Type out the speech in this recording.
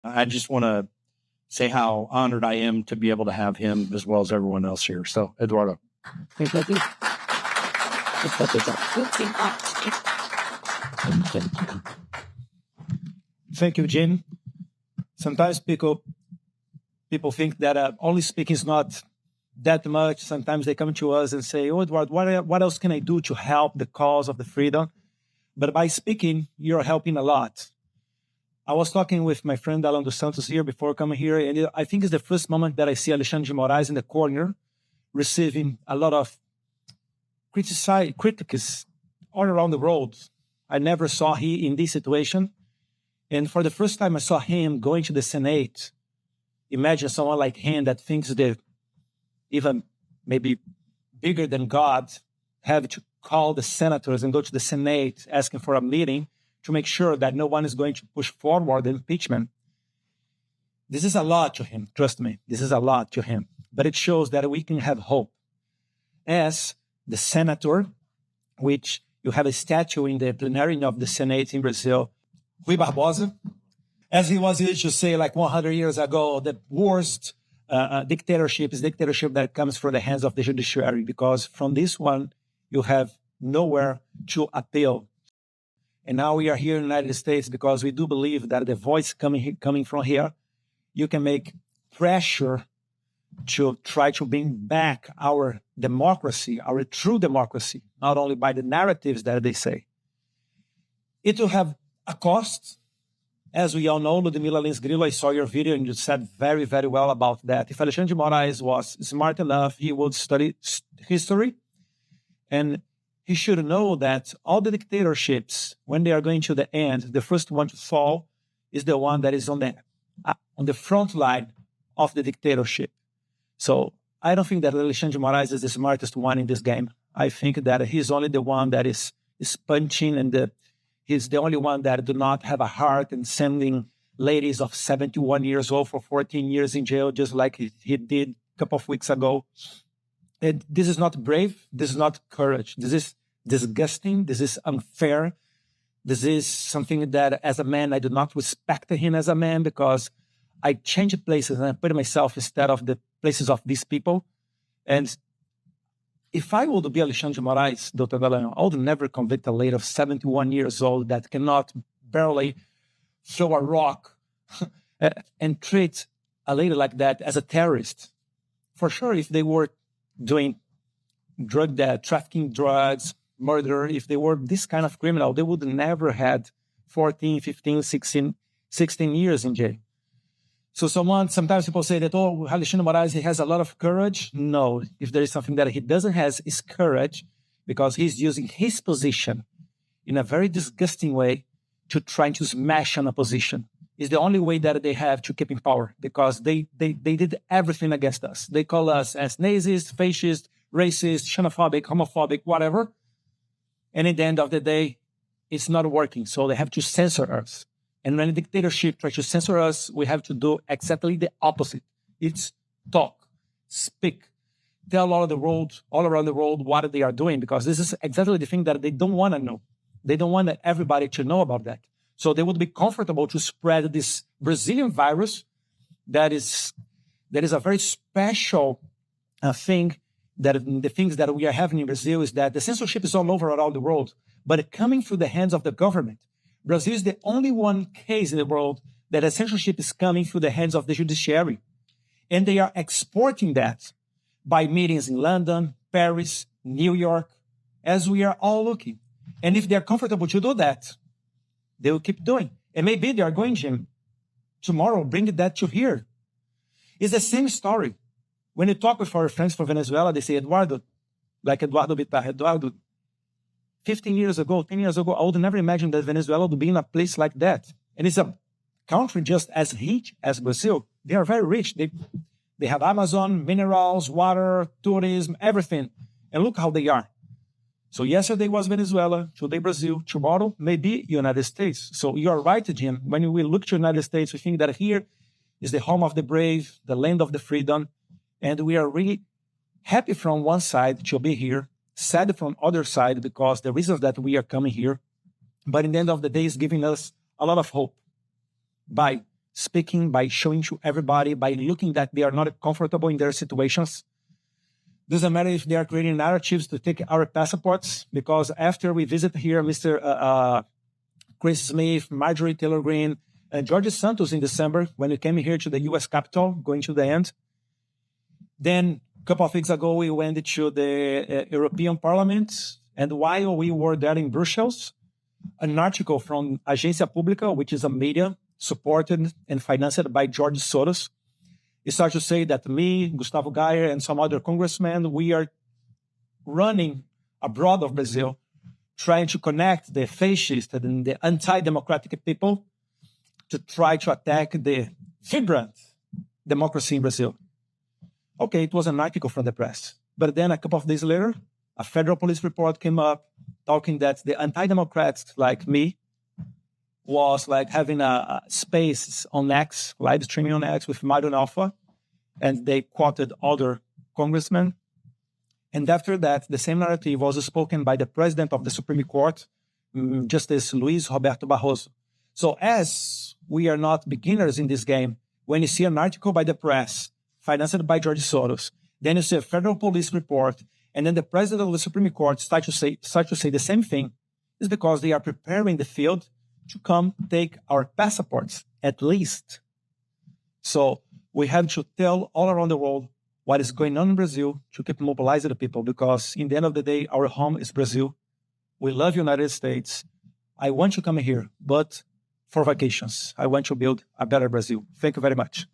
I just want to say how honored I am to be able to have him as well as everyone else here. So, Eduardo. Thank you, Jim. Sometimes people think that only speaking is not that much. Sometimes they come to us and say, "Oh, Eduardo, what else can I do to help the cause of the freedom?" But by speaking, you're helping a lot. I was talking with my friend Alan dos Santos here before coming here, and I think it's the first moment that I see Alexandre de Moraes in the corner receiving a lot of critics all around the world. I never saw he in this situation. And for the first time, I saw him going to the Senate. Imagine someone like him that thinks they're even maybe bigger than God, have to call the senators and go to the Senate asking for a meeting to make sure that no one is going to push forward the impeachment. This is a lot to him, trust me. This is a lot to him. But it shows that we can have hope. As the senator, which you have a statue in the plenary of the Senate in Brazil, Rui Barbosa, as he was used to say like 100 years ago, the worst dictatorship is dictatorship that comes from the hands of the judiciary, because from this one, you have nowhere to appeal. And now we are here in the United States because we do believe that the voice coming from here, you can make pressure to try to bring back our democracy, our true democracy, not only by the narratives that they say. It will have a cost. As we all know, Ludmila Lins Grillo, I saw your video and you said very, very well about that. If Alexandre de Moraes was smart enough, he would study history, and he should know that all the dictatorships, when they are going to the end, the first one to fall is the one that is on the front line of the dictatorship. So I don't think that Alexandre de Moraes is the smartest one in this game. I think that he's only the one that is punching, and he's the only one that do not have a heart and sending ladies of 71 years old for 14 years in jail, just like he did a couple of weeks ago. And this is not brave. This is not courage. This is disgusting. This is unfair. This is something that, as a man, I do not respect him as a man, because I change places and I put myself instead of the places of these people. And if I would be Alexandre de Moraes, Dr. Dallagnol, I would never convict a lady of 71 years old that cannot barely throw a rock and treat a lady like that as a terrorist. For sure, if they were doing trafficking drugs, murder, if they were this kind of criminal, they would never had 14, 15, 16 years in jail. So sometimes people say that, oh, Alexandre de Moraes, he has a lot of courage. No, if there is something that he doesn't have, is courage, because he's using his position in a very disgusting way to try to smash an opposition. It's the only way that they have to keep in power, because they did everything against us. They call us as Nazis, fascist, racist, xenophobic, homophobic, whatever. And at the end of the day, it's not working. So they have to censor us. And when a dictatorship tries to censor us, we have to do exactly the opposite. It's talk, speak, tell all around the world what they are doing, because this is exactly the thing that they don't want to know. They don't want everybody to know about that. So they would be comfortable to spread this Brazilian virus that is a very special thing. That the things that we are having in Brazil is that the censorship is all over around the world, but coming through the hands of the government. Brazil is the only one case in the world that the censorship is coming through the hands of the judiciary. And they are exporting that by meetings in London, Paris, New York, as we are all looking. And if they're comfortable to do that, they will keep doing. And maybe they are going, Jim, tomorrow, bring that to here. It's the same story. When you talk with our friends from Venezuela, they say, Eduardo, like Eduardo Bittar, Eduardo, 15 years ago, 10 years ago, I would never imagine that Venezuela would be in a place like that. And it's a country just as rich as Brazil. They are very rich. They have Amazon, minerals, water, tourism, everything. And look how they are. So yesterday was Venezuela, today Brazil, tomorrow maybe United States. So you are right, Jim. When we look to United States, we think that here is the home of the brave, the land of the freedom. And we are really happy from one side to be here, sad from other side because the reasons that we are coming here. But in the end of the day, it's giving us a lot of hope by speaking, by showing to everybody, by looking that they are not comfortable in their situations. Doesn't matter if they are creating narratives to take our passports, because after we visit here, Mr. Chris Smith, Marjorie Taylor Greene, and George Santos in December, when we came here to the U.S. Capitol, going to the end. Then a couple of weeks ago, we went to the European Parliament. And while we were there in Brussels, an article from Agência Pública, which is a media supported and financed by George Soros, it starts to say that me, Gustavo Geyer, and some other congressmen, we are running abroad of Brazil, trying to connect the fascist and the anti-democratic people to try to attack the vibrant democracy in Brazil. Okay, it was an article from the press. But then a couple of days later, a federal police report came up talking that the anti-democrats like me was like having a space on X, live streaming on X with Marion Alpha, and they quoted other congressmen. And after that, the same narrative was spoken by the president of the Supreme Court, Justice Luiz Roberto Barroso. So as we are not beginners in this game, when you see an article by the press, financed by George Soros, then you see a federal police report, and then the president of the Supreme Court start to say the same thing, is because they are preparing the field to come take our passports, at least. So we have to tell all around the world what is going on in Brazil to keep mobilizing the people, because in the end of the day, our home is Brazil. We love United States. I want to come here, but for vacations. I want to build a better Brazil. Thank you very much.